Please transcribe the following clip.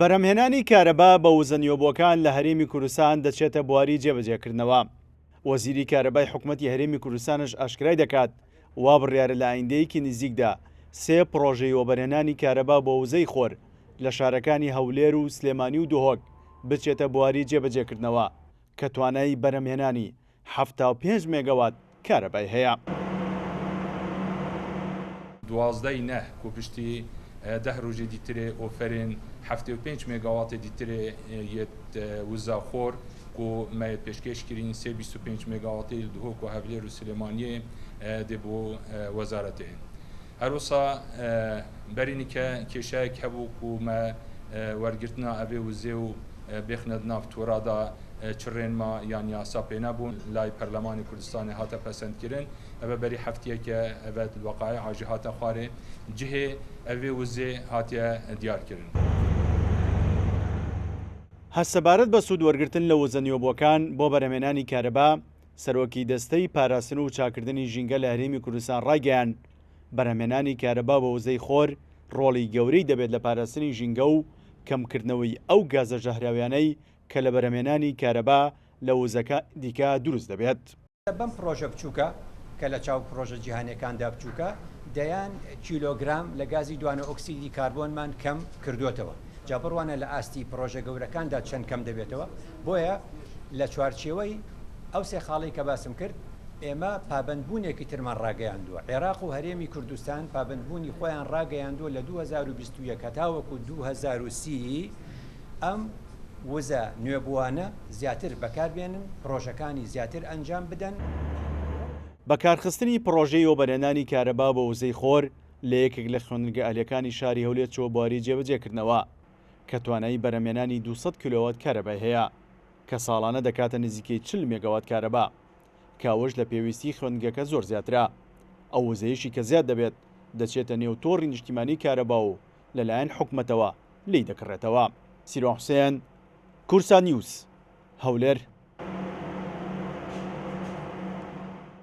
بەرهەمهێنانی کارەبا بە وزەنیۆبووەکان لە هەرێمی کوردستان دەچێتە بواری جێبەجێکردنەوە. وەزیری کارەبای حکوومەتی هەرێمی کوردستانش ئاشکرای دەکات وا بڕیارە لە ئایندەیەکی نزیکدا 3 پرۆژەی وەبەرهێنانی کارەبا بە وزەی خۆر لە شارەکانی هەولێر و سلێمانی و دوهۆک بچێتە بواری جێبەجێکردنەوە کە توانای بەرهەمهێنانی 75 مێگاوات کارەبای هەیە. 12 کو پشتی 10 ڕۆژێ دیترێ ئۆفەرێن 75 مێگاواتێ دیترێ یەت وزاخۆر و مایە پێشکەشکردین 325 مێگاواتی دوهۆک و هەولێر و سلێمانیە دێ بۆ وەزارەتێ. هەروەسا بەرینی کە کێشایەک هەبوو و مە وەرگرتنا ئەبێ وزێ و بێخنە ناو تۆرادا چڕێنما یان یاسا پێ نەبوون لای پەرلەمانی کوردستانی هاتە پەسەندکردن ئەوە بەری هەفتەیەکە ئەوە وەقایع عاجی هاتە خوارێ جهێ ئەوێ وزێ هاتیە دیارکردن. هەستەبارەت بە سوود وەرگرتن لە وزەنیۆبووەکان بۆ بەرهەمهێنانی کارەبا سەرۆکی دەستەی پاراستن و چاکردنی ژینگە لە هەرێمی کوردستان ڕایگەیاند بەرهەمهێنانی کارەبا بە وزەی خۆر ڕۆڵی گەورەی دەبێت لە پاراستنی ژینگە و کەمکردنەوەی ئەو گازە ژەهراویانەی کە لە بەرهەمهێنانی کارەبا لە وزەکە دیکە دروست دەبێت. بەم پرۆژە بچووکە کە لە چاو پرۆژە جیهانیەکاندا بچووکە دەیان کیلۆگرام لە گازی دوانە ئۆکسیدی کاربۆنمان کەم کردوێتەوە. جا بڕوانە لە ئاستی پرۆژە گەورەکاندا چەند کەم دەبێتەوە بۆیە لە چوارچێوەی ئەو سێ خاڵی کە باسم کرد ئێمە پابندبوونێکی ترمان ڕاگەیاندووە. عێراق و هەرێمی کوردستان پابندبوونی خۆیان ڕاگەیاندووە لە 2021 تاوەکو 2030 ئەم وزە نوێبووانە زیاتر بەکاربێنن پرۆژەکانی زیاتر ئەنجام بدەن. بەکارخستنی پرۆژەی وەبەرهێنانی کارەبا بە وزەی خۆر لە یەکێک لە خوێندنگە ئەلیەکانی شاری هەولێر چۆ بواری جێبەجێکردنەوە کە توانایی بەرهەمهێنانی 200 کیلۆوات کارەبای هەیە کە ساڵانە دەکاتە نزیکەی 40 مێگاوات کارەبا کاوەش لە پێویستی خوێندنگەکە زۆر زیاترە. ئەو وزەیەشی کە زیاد دەبێت دەچێتە نێو تۆڕی نیشتیمانی کارەبا و لەلایەن حکوومەتەوە لی دەکڕێتەوە. سیرۆ حوسێن، کورسان نیوز، هەولێر.